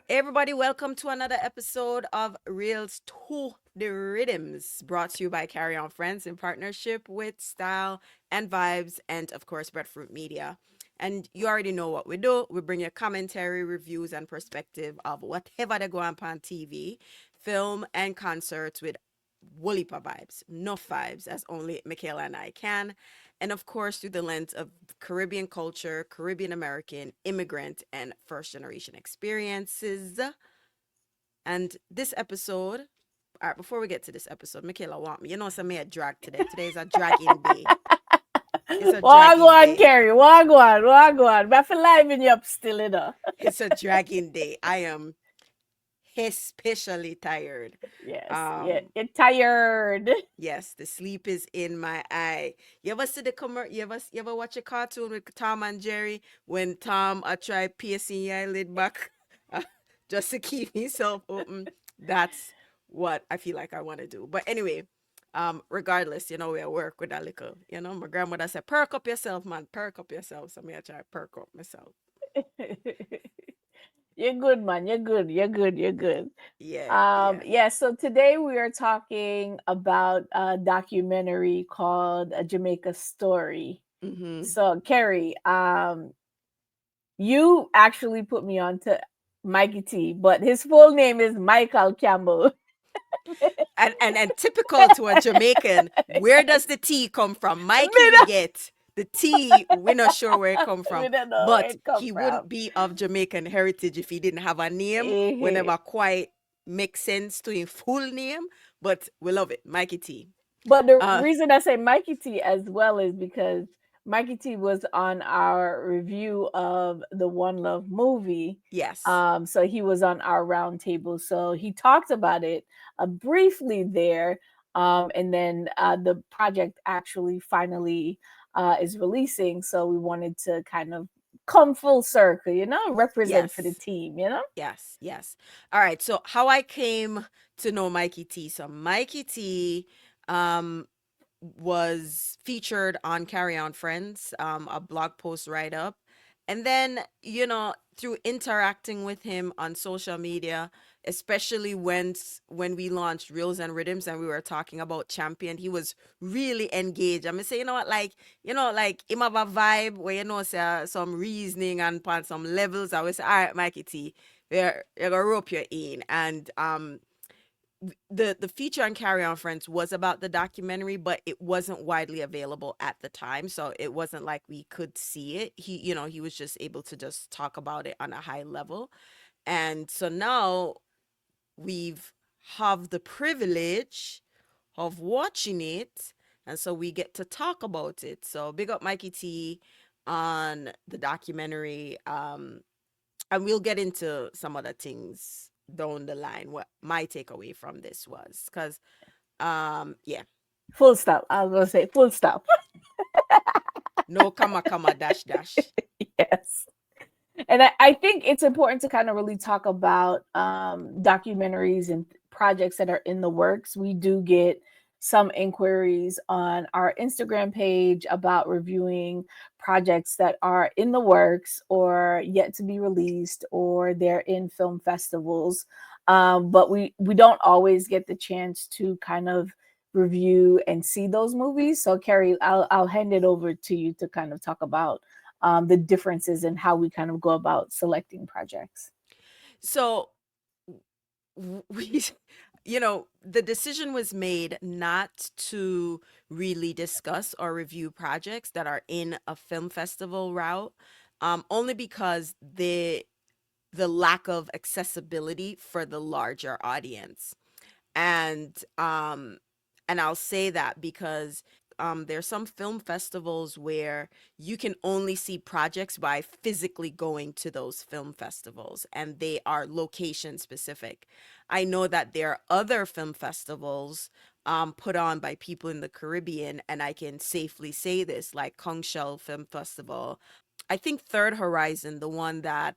Hey everybody, welcome to another episode of Reels to the Rhythms, brought to you by Carry On Friends in partnership with Style and Vibes, and of course, Breadfruit Media. And you already know what we do. We bring you commentary, reviews, and perspective of whatever they go on TV, film, and concerts with Woolipa vibes, enough vibes, as only Michaela and I can. And of course, through the lens of Caribbean culture, Caribbean American, immigrant, and first generation experiences. And this episode, all right, before we get to this episode, Michaela want me. You know, some me a drag today. Today is a dragging day. It's a dragging Wagwan, day. Carrie. Wagwan, wagwan. But I feel liven you up still, you know. It's a dragging day. I am especially tired. Yes, yeah. Um, You're tired. yes, the sleep is in my eye. You ever see the you ever watch a cartoon with Tom and Jerry when Tom I try piercing your eyelid back just to keep himself open? That's what I feel like I want to do. But anyway, regardless, we work with a little, my grandmother said, perk up yourself, man, perk up yourself. So me I try perk up myself. You're good, man. You're good. You're good. You're good. Yeah, yeah. Yeah, so today we are talking about a documentary called A Jamaica Story. Mm-hmm. So, Carrie, you actually put me on to Mikey T, but his full name is Michael Campbell. And typical to a Jamaican, where does the tea come from? Mikey, Me we get the tea. We're not sure where it come we from, don't know where but it come he wouldn't from. be of Jamaican heritage if he didn't have a name. We Eh. never quite make sense to his full name, but we love it, Mikey T. But the Uh, reason I say Mikey T as well is because Mikey T was on our review of the One Love movie. yes, So he was on our roundtable. So he talked about it briefly there. And then the project actually finally is releasing. So we wanted to kind of come full circle, represent for the yes, team. yes. All right. So how I came to know Mikey T. So Mikey T. Um, was featured on Carry On Friends, a blog post write up. And then, through interacting with him on social media, especially when we launched Reels and Rhythms and we were talking about Champion, he was really engaged. I'm gonna say, you know what, like him have a vibe where say some reasoning and upon some levels. I was say, all right, Mikey T, you're gonna rope you in. And the feature on Carry On Friends was about the documentary, but it wasn't widely available at the time, so it wasn't like we could see it. He was just able to just talk about it on a high level. And so now we've have the privilege of watching it, and so we get to talk about it. So big up Mikey T on the documentary. And we'll get into some other things down the line what my takeaway from this was, because yeah, Full stop. I was going to say full stop. no comma dash dash. Yes. And I think it's important to kind of really talk about documentaries and projects that are in the works. We do get some inquiries on our Instagram page about reviewing projects that are in the works or yet to be released or they're in film festivals. But we don't always get the chance to kind of review and see those movies. So Carrie, I'll hand it over to you to kind of talk about the differences in how we kind of go about selecting projects. So we the decision was made not to really discuss or review projects that are in a film festival route, only because the lack of accessibility for the larger audience. And I'll say that because there's some film festivals where you can only see projects by physically going to those film festivals, and they are location specific. I know that there are other film festivals put on by people in the Caribbean, and I can safely say this, like Kong Shell Film Festival. I think Third Horizon, the one that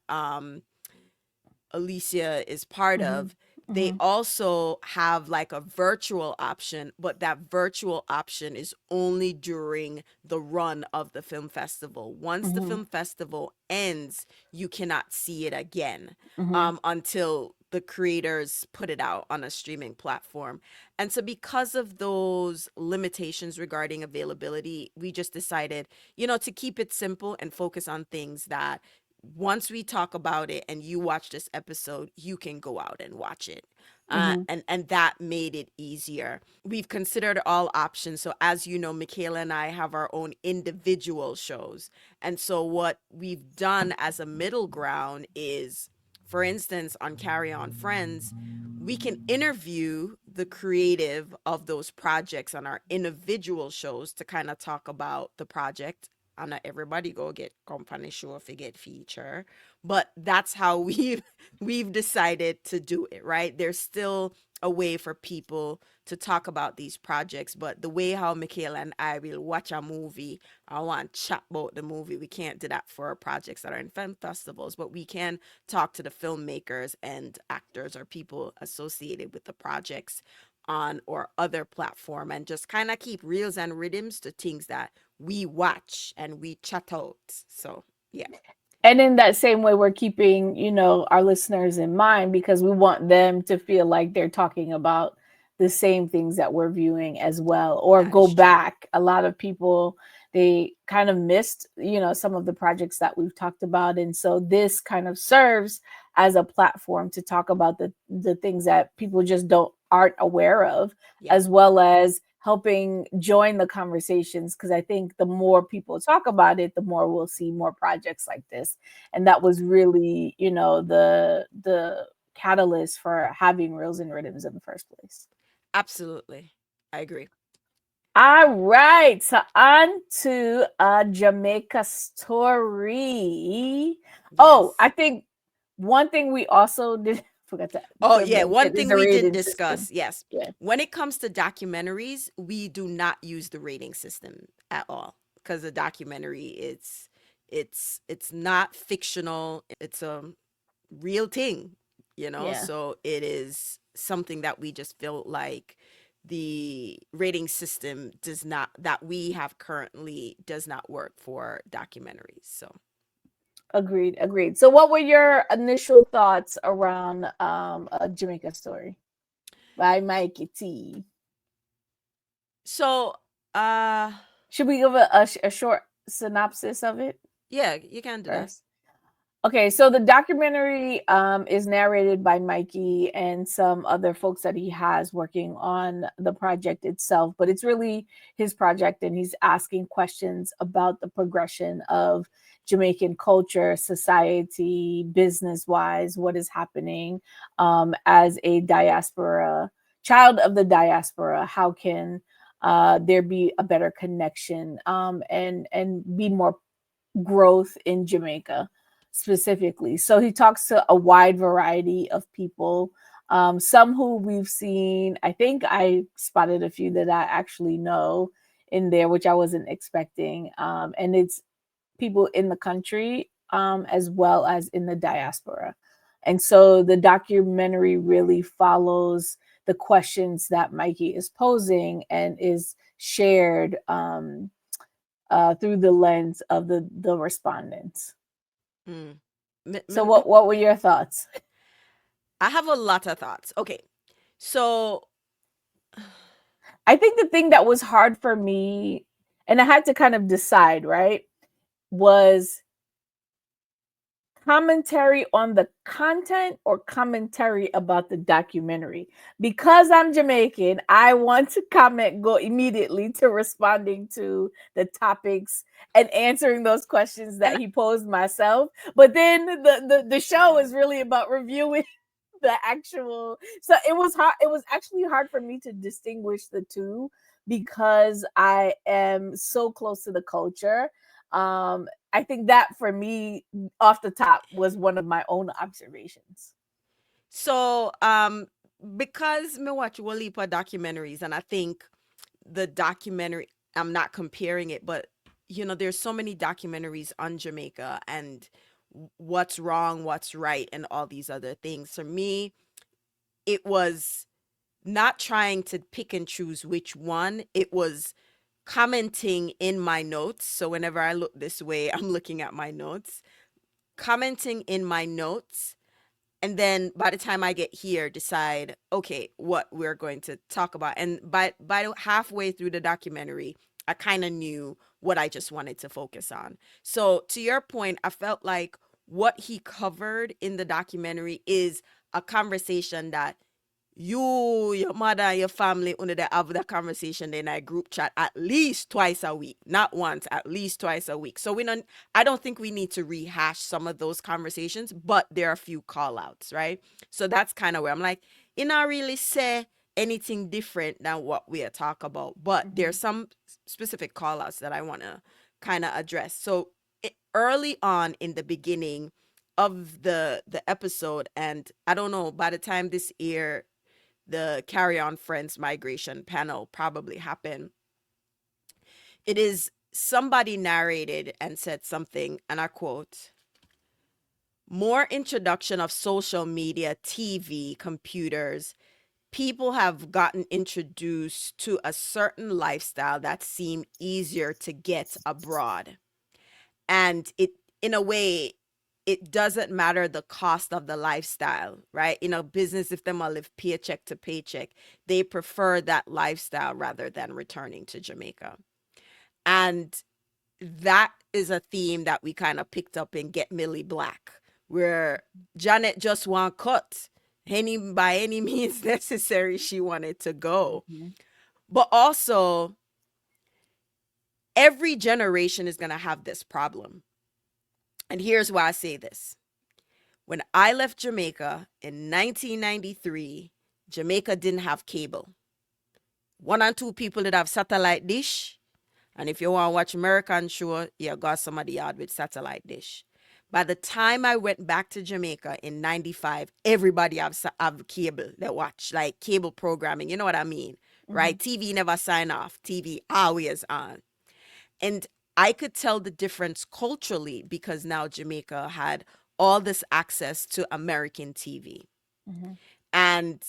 Alicia is part Mm-hmm. of, they Mm-hmm. also have like a virtual option, but that virtual option is only during the run of the film festival. Once the Mm-hmm. film festival ends, you cannot see it again, Mm-hmm. until the creators put it out on a streaming platform. And so, because of those limitations regarding availability, we just decided, to keep it simple and focus on things that once we talk about it and you watch this episode, you can go out and watch it. Mm-hmm. And that made it easier. We've considered all options. So as you know, Michaela and I have our own individual shows. And so what we've done as a middle ground is, for instance, on Carry On Friends, we can interview the creative of those projects on our individual shows to kind of talk about the project. And not everybody go get company show if you get feature, but that's how we've decided to do it, right? There's still a way for people to talk about these projects, but the way how Michaela and I will watch a movie, I want to chat about the movie. We can't do that for projects that are in film festivals, but we can talk to the filmmakers and actors or people associated with the projects on or other platform, and just kind of keep reels and rhythms to things that we watch and we chat out. So yeah. And in that same way, we're keeping, our listeners in mind because we want them to feel like they're talking about the same things that we're viewing as well, or That go is true. back. A lot of people, they kind of missed, some of the projects that we've talked about. And so this kind of serves as a platform to talk about the things that people just aren't aware of, Yeah, as well as helping join the conversations, because I think the more people talk about it, the more we'll see more projects like this. And that was really, the catalyst for having reels and rhythms in the first place. absolutely. I agree. All right, so on to a Jamaica story. Oh, I Yes. think one thing we also did forgot Oh, to yeah. One mention is thing the we didn't rating system. discuss. Yes. Yeah. When it comes to documentaries, we do not use the rating system at all, because the documentary, it's not fictional. It's a real thing, Yeah. so it is something that we just feel like the rating system does not that we have currently does not work for documentaries. So Agreed, agreed. So what were your initial thoughts around a Jamaica story by Mikey T? so uh Should we give a short synopsis of it yeah, you can do that. first? Okay, so the documentary is narrated by Mikey and some other folks that he has working on the project itself, but it's really his project, and he's asking questions about the progression of Jamaican culture, society, business wise, what is happening as a diaspora, child of the diaspora. How can there be a better connection and be more growth in Jamaica specifically. So he talks to a wide variety of people, some who we've seen. I think I spotted a few that I actually know in there, which I wasn't expecting. And it's people in the country as well as in the diaspora. And so the documentary really follows the questions that Mikey is posing and is shared through the lens of the respondents. Mm. So what were your thoughts? I have a lot of thoughts. Okay, so I think the thing that was hard for me, and I had to kind of decide, right, was commentary on the content or commentary about the documentary. Because I'm Jamaican, I want to comment go immediately to responding to the topics and answering those questions that and he posed myself. But then the show is really about reviewing the actual, so it was hard, it was actually hard for me to distinguish the two because I am so close to the culture. I think that for me, off the top, was one of my own observations. so because me watch a heap of documentaries, and I think the documentary, I'm not comparing it, but there's so many documentaries on Jamaica and what's wrong, what's right, and all these other things. For me, it was not trying to pick and choose which one. It was commenting in my notes. So whenever I look this way, I'm looking at my notes, commenting in my notes, and then by the time I get here, decide, okay, what we're going to talk about. And by halfway through the documentary, I kind of knew what I just wanted to focus on. So to your point, I felt like what he covered in the documentary is a conversation that you, your mother, and your family under the have the conversation in a group chat at least twice a week, not once, at least twice a week. So we don't. I don't think we need to rehash some of those conversations, but there are a few call outs, right? So that's kind of where I'm like, you not really say anything different than what we are talk about, but Mhm. there's some specific call outs that I want to kind of address. So early on in the beginning of the episode, and I don't know, by the time this air, the Carry On Friends migration panel probably happened. It is somebody narrated and said something, and I quote, more introduction of social media, TV, computers. People have gotten introduced to a certain lifestyle that seem easier to get abroad. And it, in a way, it doesn't matter the cost of the lifestyle, right? In a business, if them all live paycheck to paycheck, they prefer that lifestyle rather than returning to Jamaica. And that is a theme that we kind of picked up in Get Millie Black, where Janet just want cut any by any means necessary. She wanted to go, Mhm. but also every generation is going to have this problem. And here's why I say this. When I left Jamaica in 1993, Jamaica didn't have cable. One and two people did have satellite dish. And if you want to watch American show, you got somebody yard with satellite dish. By the time I went back to Jamaica in 95, everybody have cable they watch, like cable programming. You know what I mean? Right? Mhm. TV never sign off. TV always on. And I could tell the difference culturally because now Jamaica had all this access to American TV. Mhm. And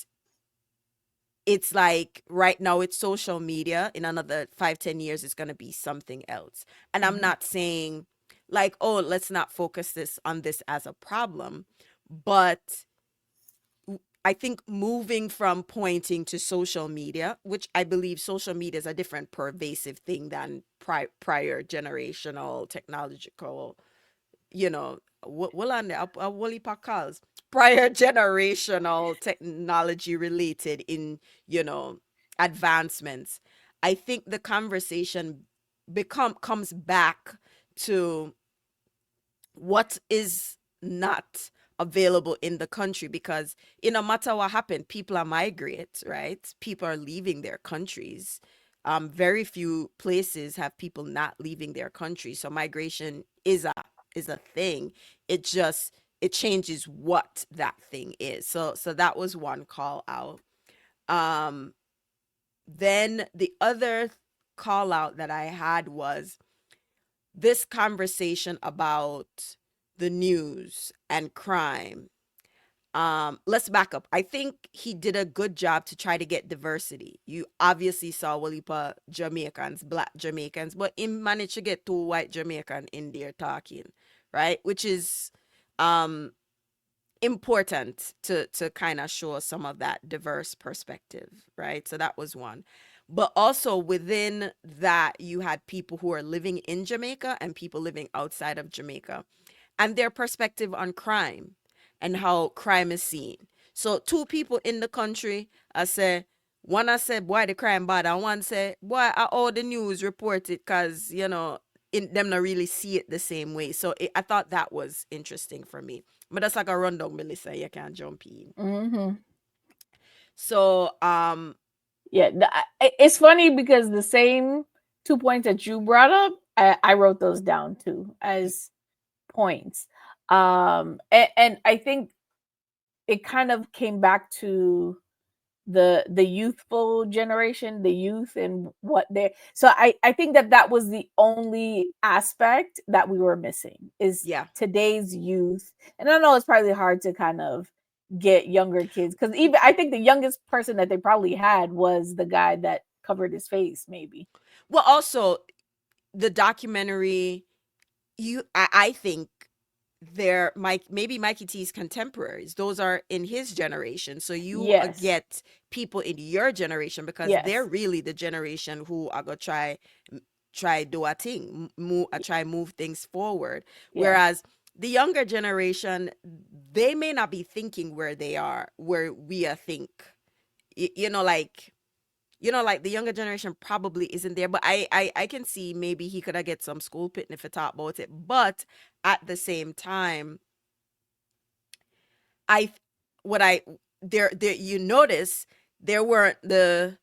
it's like right now it's social media. In another 5, 10 years, it's going to be something else. And I'm Mhm. not saying like, oh, let's not focus this on this as a problem. But I think moving from pointing to social media, which I believe social media is a different pervasive thing than prior generational technological, well, on a Wally calls prior generational technology related in, you know, advancements. I think the conversation become comes back to what is not available in the country, because no matter what happened, people are migrate, right? People are leaving their countries. Very few places have people not leaving their country, so migration is a thing. It changes what that thing is. So that was one call out. um then the other call out that I had was this conversation about the news and crime. Let's back up. I think he did a good job to try to get diversity. You obviously saw Walipa Jamaicans, black Jamaicans, but he managed to get two white Jamaican in there talking, right? Which is um important to kind of show some of that diverse perspective, right? So that was one. But also within that, you had people who are living in Jamaica and people living outside of Jamaica, and their perspective on crime and how crime is seen. So two people in the country, I say, one I said, boy, the crime bad, and one say, boy, all the news report it, because, in them not really see it the same way. So I thought that was interesting for me. But that's like a rundown, Melissa. You can't jump in. Mhm. So, Yeah, it's funny because the same 2 points that you brought up, I wrote those down too as points. And I think it kind of came back to the youthful generation, the youth and what they so I think that that was the only aspect that we were missing is yeah, today's youth. And I know it's probably hard to kind of get younger kids, because even I think the youngest person that they probably had was the guy that covered his face, maybe. Well, also the documentary, I think they're Mike, maybe Mikey T's contemporaries. Those are in his generation. So you Yes. get people in your generation because they're Yes. really the generation who are gonna try do a thing, move, try move things forward. Yeah. Whereas the younger generation, they may not be thinking where we are think. You know, like like the younger generation probably isn't there, but I can see maybe he could have get some school picnic if I talk about it. But at the same time, I what I there you notice there weren't the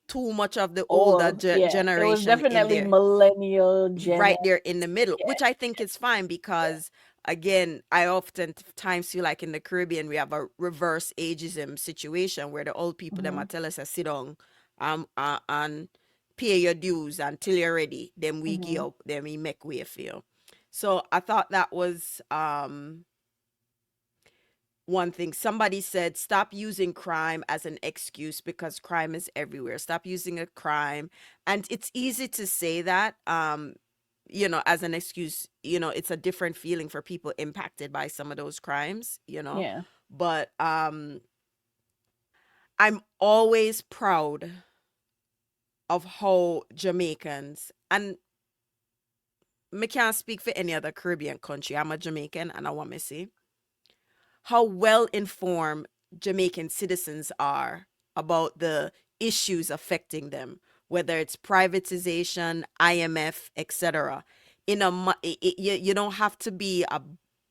too much of the older Old. Yeah. It was generation in definitely there, millennial Gen right X. there in the middle, Yeah. which I think is fine Yeah. because again, I oftentimes feel like in the Caribbean we have a reverse ageism situation where the old people them Hmm. a tell us to sit down and pay your dues until you're ready. Then we give Hmm. up, then we make way for you. So I thought that was one thing. Somebody said, stop using crime as an excuse because crime is everywhere. Stop using a crime. And it's easy to say that, as an excuse. It's a different feeling for people impacted by some of those crimes. Yeah. But I'm always proud of how Jamaicans, and me can't speak for any other Caribbean country. I'm a Jamaican and I want to see how well informed Jamaican citizens are about the issues affecting them, whether it's privatization, IMF, etc. You don't have to be a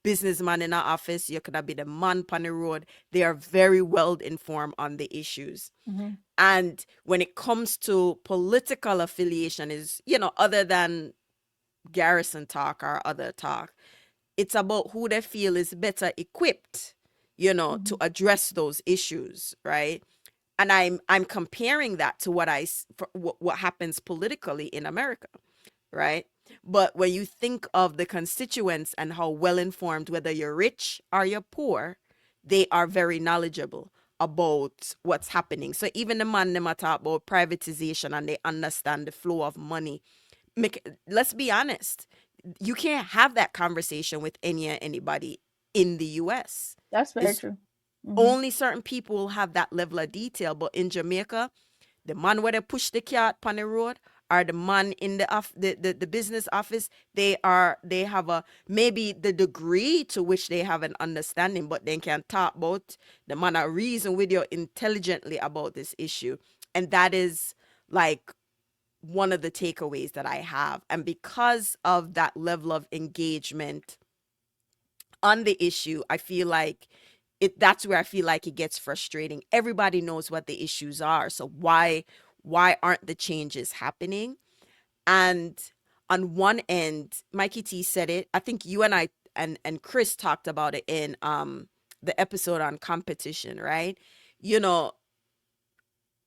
businessman in an office. You could have been a man on the road. They are very well informed on the issues. Hmm. And when it comes to political affiliation, is other than garrison talk or other talk, it's about who they feel is better equipped, to Hmm. address those issues, right? And I'm comparing that to what happens politically in America, right? But when you think of the constituents and how well informed, whether you're rich or you're poor, they are very knowledgeable about what's happening. So even the man them a talk about privatization and they understand the flow of money. Let's be honest, you can't have that conversation with anybody in the US. That's very It's true. Hmm. only certain people will have that level of detail. But in Jamaica, the man where they push the cart on the road or the man in the business office, they have a maybe the degree to which they have an understanding, but they can talk about the man a reason with you intelligently about this issue. And that is like one of the takeaways that I have. And because of that level of engagement on the issue, I feel like that's where I feel like it gets frustrating. Everybody knows what the issues are. So why aren't the changes happening? And on one end, Mikey T said it. I think you and I and Chris talked about it in the episode on competition, right? You know,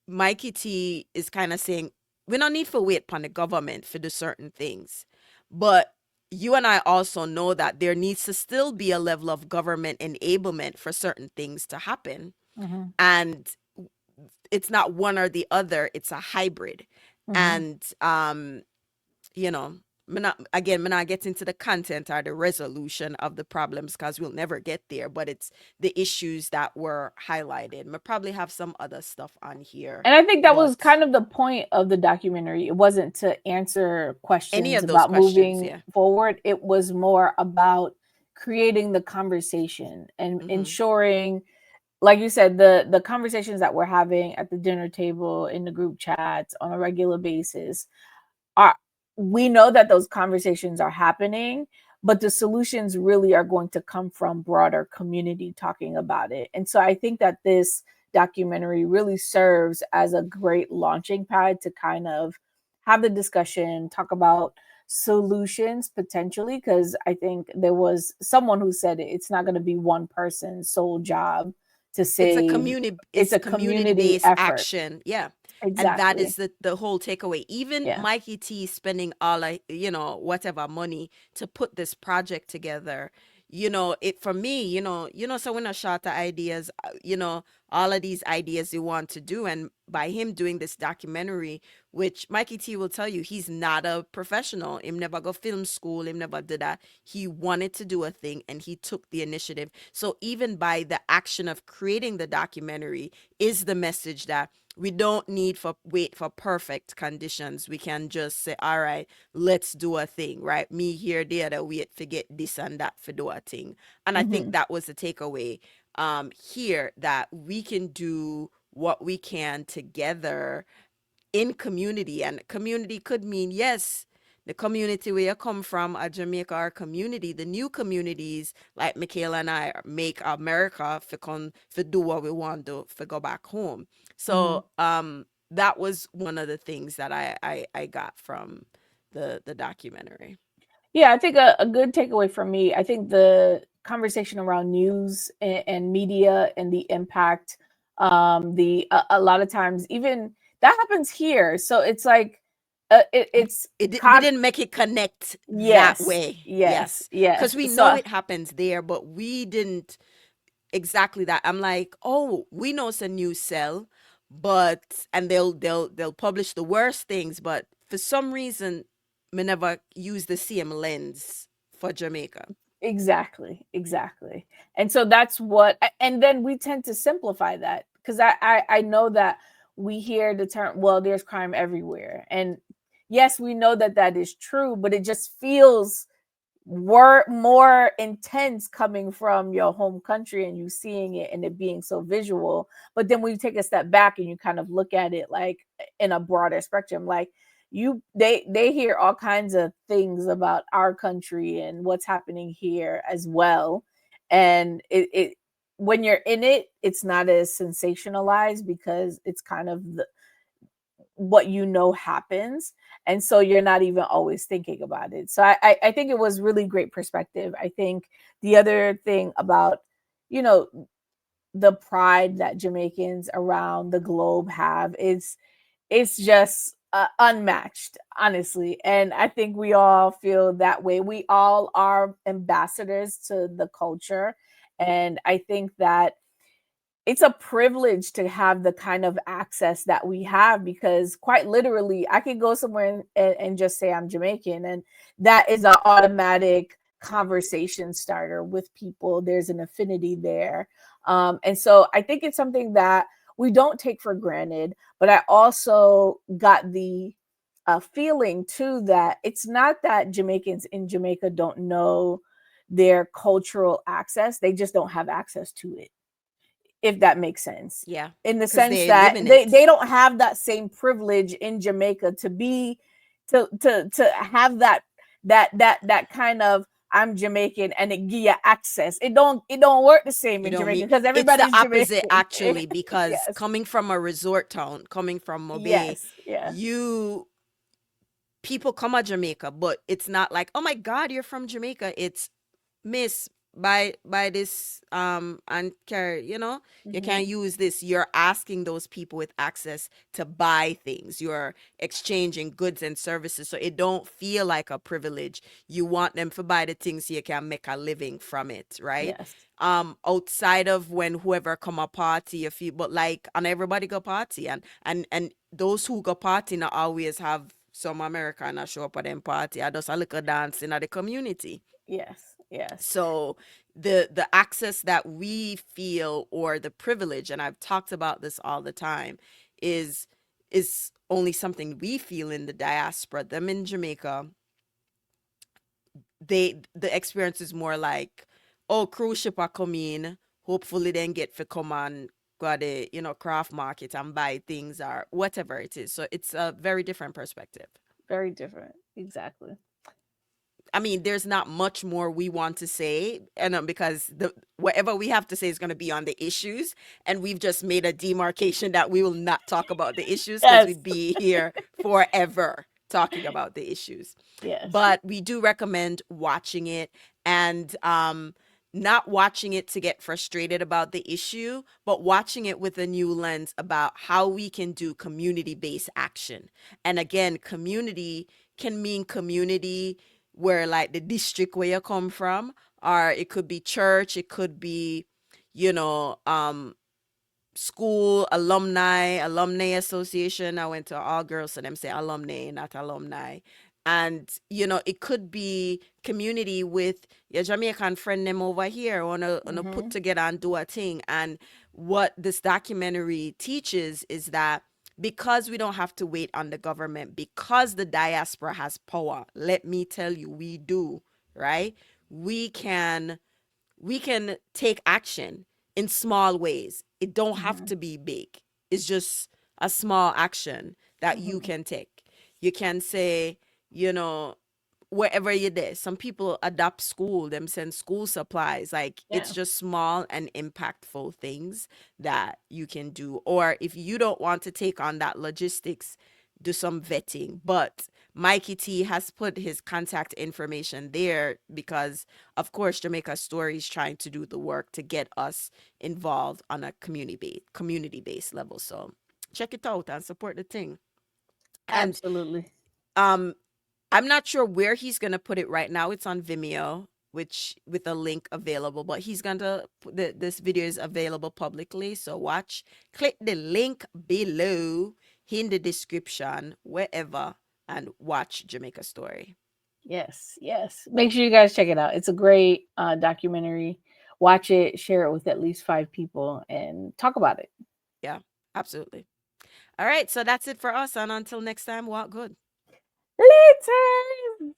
Mikey T is kind of saying we don't need to wait upon the government for the certain things. But you and I also know that there needs to still be a level of government enablement for certain things to happen. Hmm. And it's not one or the other, it's a hybrid. Hmm. And you know, me not get into the content or the resolution of the problems because we'll never get there, but it's the issues that were highlighted. We probably have some other stuff on here, And I think that was but kind of the point of the documentary. It wasn't to answer any questions of those about questions, moving yeah. forward. It was more about creating the conversation and Mm-hmm. ensuring, like you said, the conversations that we're having at the dinner table, in the group chats on a regular basis, are, we know that those conversations are happening, but the solutions really are going to come from broader community talking about it. And so I think that this documentary really serves as a great launching pad to kind of have the discussion, talk about solutions potentially, because I think there was someone who said it's not going to be one person's sole job to save. It's It's a community community based effort. action, yeah. And that Exactly. is the whole takeaway. Even Yeah. Mikey T spending all whatever money to put this project together, it for me, so when I shot the ideas, all of these ideas you want to do, and by him doing this documentary, which Mikey T will tell you, he's not a professional. Him never go film school. Him never did that. He wanted to do a thing, and he took the initiative. So even by the action of creating the documentary, is the message that we don't need for wait for perfect conditions. We can just say, all right, let's do a thing, right? Me here, there, that wait, forget this and that for do a thing. And I think Hmm. that was the takeaway here, that we can do what we can together in community. And community could mean, yes, the community where you come from, a Jamaica, our community, the new communities like Michaela and I make America for for do what we want to for go back home. Hmm. So that was one of the things that I got from the documentary. Yeah, I think a good takeaway from me, I think the conversation around news and media and the impact, the a lot of times even that happens here. So it's like it's We con- didn't make it connect that yes, way. yes, Yes. Because yes. we know So it happens there, but we didn't exactly that. I'm like, oh, we know it's a new cell, but and they'll publish the worst things, but for some reason, me never use the same lens for Jamaica. exactly, exactly. And so that's what, and then we tend to simplify that because I know that we hear the term, well, there's crime everywhere. And yes, we know that that is true, but it just feels more intense coming from your home country and you seeing it and it being so visual. But then when you take a step back and you kind of look at it like in a broader spectrum, like they hear all kinds of things about our country and what's happening here as well. And it when you're in it, it's not as sensationalized because it's kind of what you know happens, and so you're not even always thinking about it. So I think it was really great perspective. I think the other thing about, you know, the pride that Jamaicans around the globe have is it's just unmatched, honestly. And I think we all feel that way. We all are ambassadors to the culture, and I think that it's a privilege to have the kind of access that we have because quite literally I could go somewhere and just say I'm Jamaican, and that is an automatic conversation starter with people. There's an affinity there. And so I think it's something that we don't take for granted, but I also got the feeling too that it's not that Jamaicans in Jamaica don't know their cultural access, they just don't have access to it, if that makes sense. Yeah, In the because sense they live that in they it. don't have that same privilege in Jamaica to be to have that kind of I'm Jamaican and it give you access. It don't work the same You in don't Jamaica mean because it's the everybody's opposite Jamaican. actually, because Yes. coming from a resort town, coming from Mobay, Yes. Yeah. you people come to Jamaica, but it's not like, oh my God, you're from Jamaica. It's miss by this and carry, you Hmm. can't use this. You're asking those people with access to buy things. You're exchanging goods and services. So it don't feel like a privilege. You want them to buy the things so you can make a living from it, right? Yes. Outside of when whoever come a party, a few, but like, and everybody go party, and those who go party not always have some American show up at them party. I just a little dancing at the community. Yes. Yes. So the access that we feel, or the privilege, and I've talked about this all the time, is is only something we feel in the diaspora. Them in Jamaica, the experience is more like, oh, cruise ship are coming, hopefully then get for come and go the craft market and buy things or whatever it is. So it's a very different perspective. Very different. Exactly. I mean, there's not much more we want to say, and because the whatever we have to say is going to be on the issues, and we've just made a demarcation that we will not talk about the issues because Yes. we'd be here forever talking about the issues. Yes. But we do recommend watching it, and not watching it to get frustrated about the issue, but watching it with a new lens about how we can do community-based action. And again, community can mean community where like the district where you come from, or it could be church, it could be, you know, school, alumni association. I went to all girls, so them say alumni, not alumni. And it could be community with your Jamaican friend them over here, wanna put Mm-hmm. together and do a thing. And what this documentary teaches is that because we don't have to wait on the government, because the diaspora has power, let me tell you, we do, right? We can we can take action in small ways. It don't have Mm-hmm. to be big. It's just a small action that you Mm-hmm. can take. You can say, you know, wherever you're there. Some people adopt school, them send school supplies. Like it's Yeah. just small and impactful things that you can do. Or if you don't want to take on that logistics, do some vetting. But Mikey T has put his contact information there because of course Jamaica Story is trying to do the work to get us involved on a community based level. So check it out and support the thing. And Absolutely. um I'm not sure where he's gonna put it right now. It's on Vimeo, which with a link available, but he's gonna put this video is available publicly. So watch, click the link below in the description, wherever, and watch Jamaica Story. Yes, yes. Make sure you guys check it out. It's a great documentary. Watch it, share it with at least 5 people, and talk about it. Yeah, absolutely. All right, so that's it for us, and until next time, walk good. Later.